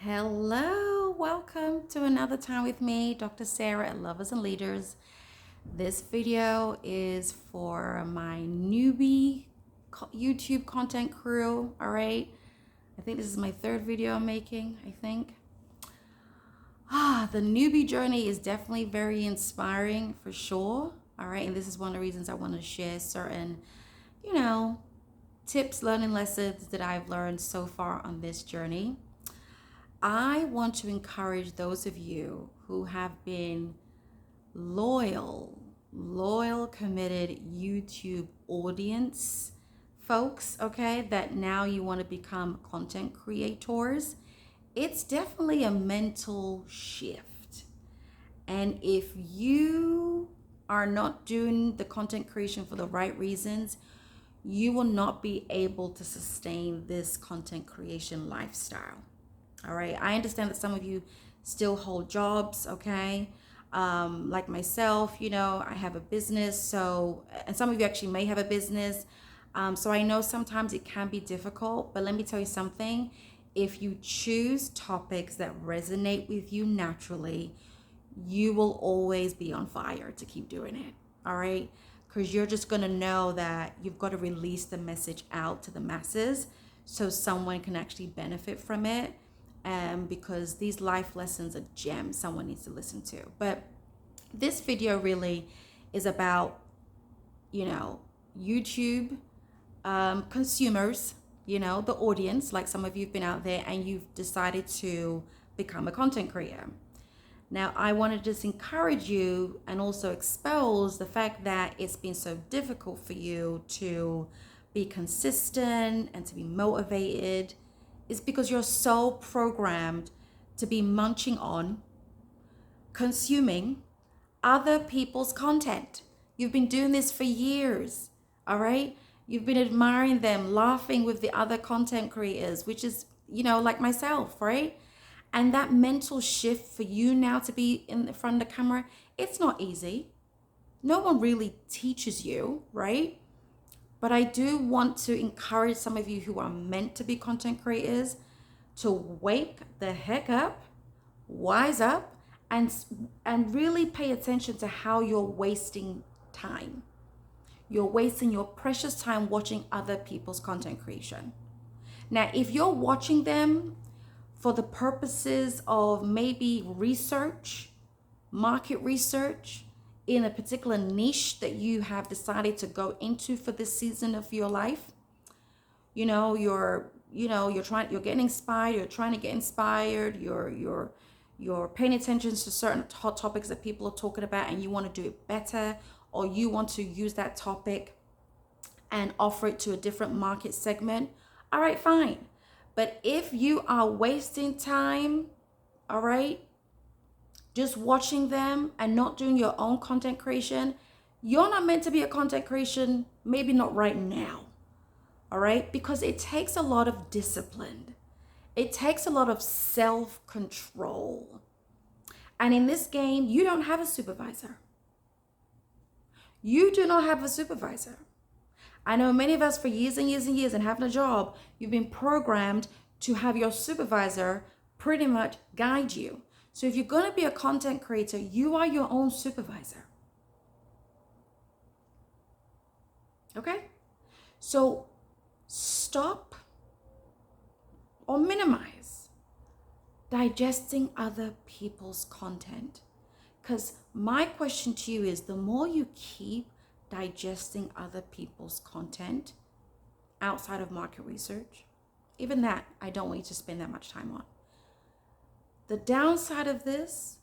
Hello, welcome to another time with me, Dr. Sarah at Lovers and Leaders. This video is for my newbie YouTube content crew, all right? I think this is my third video I'm making, I think. The newbie journey is definitely very inspiring for sure, all right? And this is one of the reasons I want to share certain, tips, learning lessons that I've learned so far on this journey. I want to encourage those of you who have been loyal, committed YouTube audience folks, okay, that now you want to become content creators. It's definitely a mental shift. And if you are not doing the content creation for the right reasons, you will not be able to sustain this content creation lifestyle. All right. I understand that some of you still hold jobs, okay? Like myself, I have a business. So, and some of you actually may have a business. So I know sometimes it can be difficult, but let me tell you something. If you choose topics that resonate with you naturally, you will always be on fire to keep doing it. All right. Because you're just going to know that you've got to release the message out to the masses so someone can actually benefit from it. Because these life lessons are gems someone needs to listen to. But this video really is about, YouTube consumers, the audience, like some of you have been out there and you've decided to become a content creator. Now, I want to just encourage you and also expose the fact that it's been so difficult for you to be consistent and to be motivated is because you're so programmed to be munching on, consuming other people's content. You've been doing this for years, all right? You've been admiring them, laughing with the other content creators, which is, like myself, right? And that mental shift for you now to be in the front of the camera, it's not easy. No one really teaches you, right? But I do want to encourage some of you who are meant to be content creators to wake the heck up, wise up, and really pay attention to how you're wasting time. You're wasting your precious time watching other people's content creation. Now, if you're watching them for the purposes of maybe research, market research, in a particular niche that you have decided to go into for this season of your life, you're getting inspired, you're trying to get inspired, you're paying attention to certain hot topics that people are talking about and you want to do it better, or you want to use that topic and offer it to a different market segment. All right, fine. But if you are wasting time, all right, just watching them and not doing your own content creation, you're not meant to be a content creation, maybe not right now, all right? Because it takes a lot of discipline. It takes a lot of self-control. And in this game, you don't have a supervisor. You do not have a supervisor. I know many of us for years and years and years and having a job, you've been programmed to have your supervisor pretty much guide you. So if you're going to be a content creator, you are your own supervisor. Okay? So stop or minimize digesting other people's content. Because my question to you is, the more you keep digesting other people's content outside of market research, even that, I don't want you to spend that much time on. The downside of this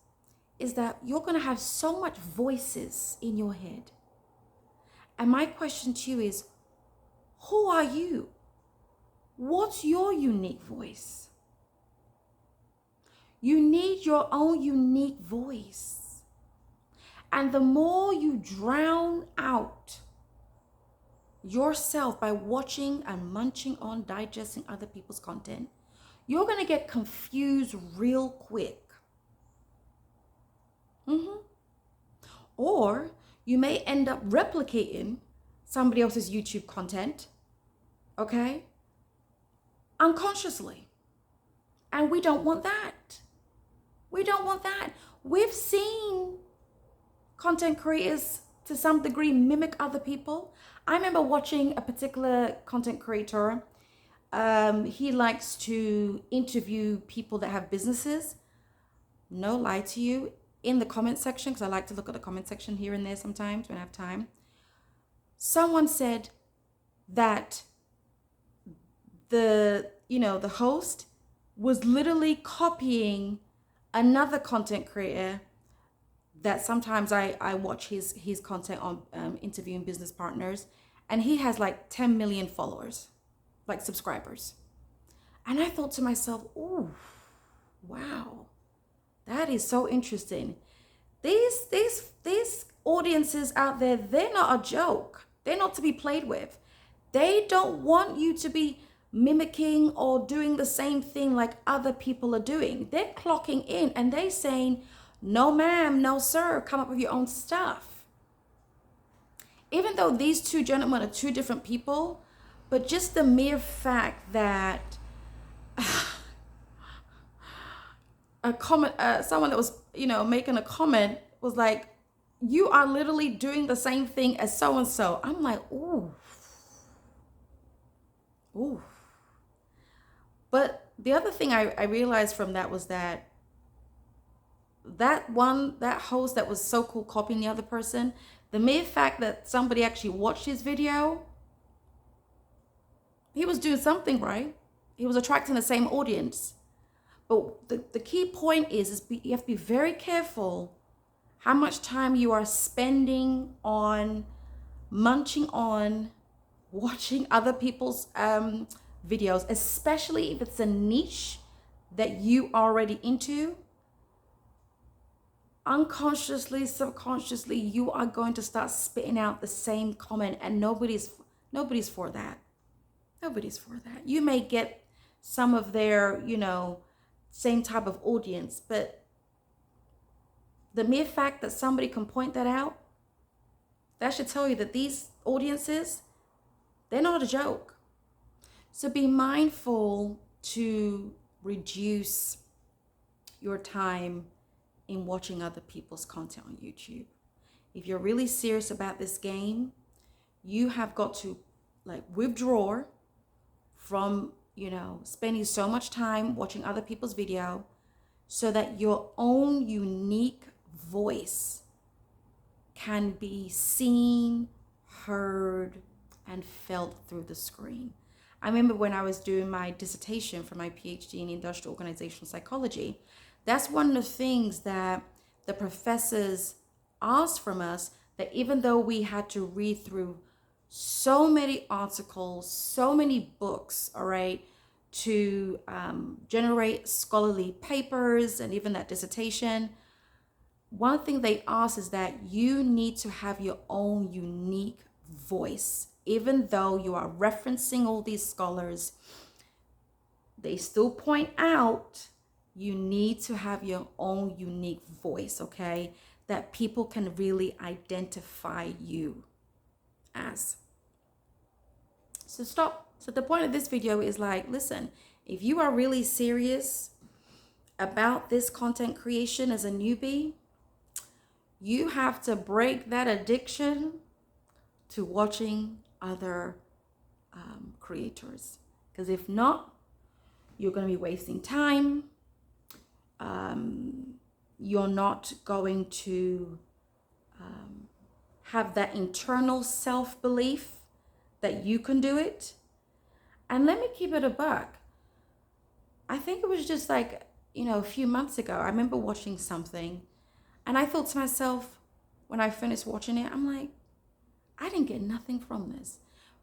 is that you're going to have so much voices in your head. And my question to you is, who are you? What's your unique voice? You need your own unique voice. And the more you drown out yourself by watching and munching on, digesting other people's content, you're going to get confused real quick. Or you may end up replicating somebody else's YouTube content, okay? Unconsciously. And we don't want that. We don't want that. We've seen content creators to some degree mimic other people. I remember watching a particular content creator. He likes to interview people that have businesses. No lie to you, in the comment section, because I like to look at the comment section here and there sometimes when I have time. Someone said that the host was literally copying another content creator that sometimes I watch his content on interviewing business partners, and he has like 10 million followers, like subscribers. And I thought to myself, oh, wow, that is so interesting. These audiences out there, they're not a joke. They're not to be played with. They don't want you to be mimicking or doing the same thing like other people are doing. They're clocking in and they're saying, no ma'am, no sir, come up with your own stuff. Even though these two gentlemen are two different people, but just the mere fact that someone that was, making a comment was like, you are literally doing the same thing as so-and-so. I'm like, ooh. But the other thing I realized from that was that host that was so cool copying the other person, the mere fact that somebody actually watched his video, he was doing something right. He was attracting the same audience. But the key point is you have to be very careful how much time you are spending on munching on watching other people's videos, especially if it's a niche that you are already into. Unconsciously, subconsciously, you are going to start spitting out the same comment, and nobody's for that. Nobody's for that. You may get some of their, same type of audience, but the mere fact that somebody can point that out, that should tell you that these audiences, they're not a joke. So be mindful to reduce your time in watching other people's content on YouTube. If you're really serious about this game, you have got to withdraw from, spending so much time watching other people's video so that your own unique voice can be seen, heard, and felt through the screen. I remember when I was doing my dissertation for my PhD in industrial organizational psychology, that's one of the things that the professors asked from us, that even though we had to read through so many articles, so many books, all right, to generate scholarly papers and even that dissertation, one thing they asked is that you need to have your own unique voice. Even though you are referencing all these scholars, they still point out you need to have your own unique voice, okay? That people can really identify you as. So the point of this video is listen, if you are really serious about this content creation as a newbie, you have to break that addiction to watching other creators. Because if not, you're going to be wasting time. You're not going to have that internal self-belief that you can do it. And let me keep it a buck. I think it was just a few months ago, I remember watching something and I thought to myself, when I finished watching it, I'm like, I didn't get nothing from this.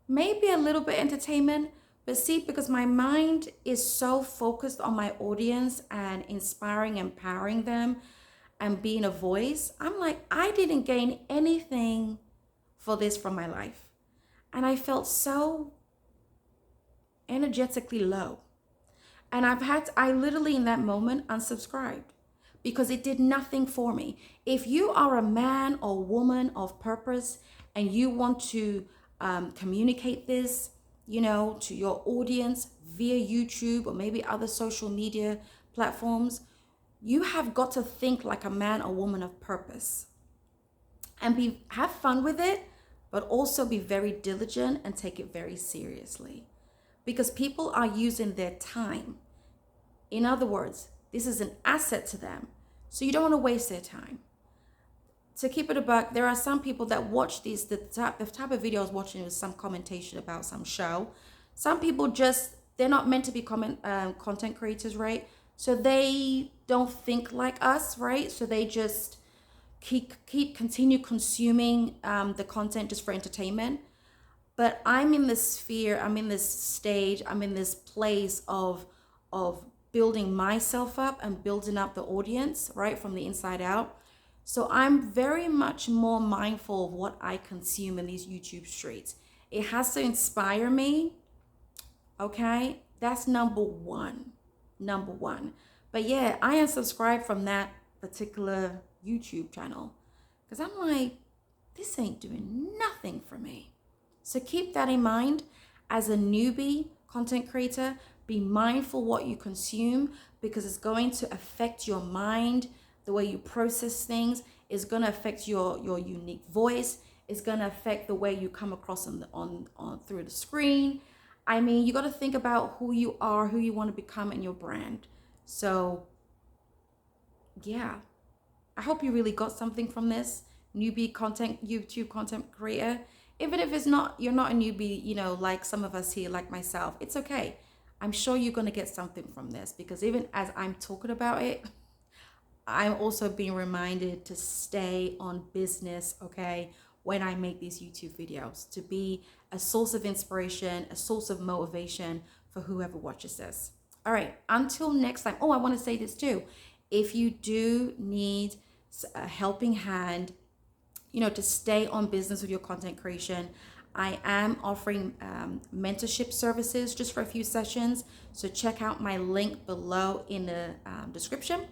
Maybe a little bit entertainment, but see, because my mind is so focused on my audience and inspiring, empowering them and being a voice, I'm like, I didn't gain anything for this from my life. And I felt so energetically low. And I literally in that moment unsubscribed because it did nothing for me. If you are a man or woman of purpose and you want to communicate this to your audience via YouTube or maybe other social media platforms, you have got to think like a man or woman of purpose and have fun with it, but also be very diligent and take it very seriously because people are using their time. In other words, this is an asset to them. So you don't want to waste their time. To keep it a buck, there are some people that watch the type of videos watching with some commentation about some show. Some people they're not meant to be content creators, right? So they don't think like us, right? So they just continue consuming the content just for entertainment. But I'm in this sphere, I'm in this stage, I'm in this place of building myself up and building up the audience, right, from the inside out. So I'm very much more mindful of what I consume in these YouTube streets. It has to inspire me, okay? That's number one. Number one. But yeah, I unsubscribed from that particular YouTube channel because I'm like, this ain't doing nothing for me. So keep that in mind as a newbie content creator. Be mindful what you consume because it's going to affect your mind, the way you process things. Is going to affect your unique voice. It's going to affect the way you come across on through the screen. I mean, you got to think about who you are, who you want to become in your brand. So yeah, I hope you really got something from this newbie YouTube content creator. Even if you're not a newbie, like some of us here, like myself, it's okay. I'm sure you're going to get something from this because even as I'm talking about it, I'm also being reminded to stay on business, okay, when I make these YouTube videos, to be a source of inspiration, a source of motivation for whoever watches this. All right, until next time. Oh, I want to say this too. If you do need a helping hand, to stay on business with your content creation, I am offering mentorship services just for a few sessions. So check out my link below in the description.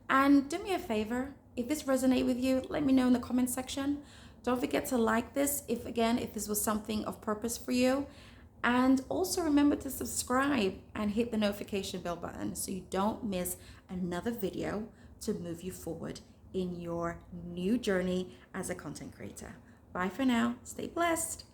And do me a favor, if this resonates with you, let me know in the comment section. Don't forget to like this if this was something of purpose for you. And also remember to subscribe and hit the notification bell button so you don't miss another video to move you forward in your new journey as a content creator. Bye for now. Stay blessed.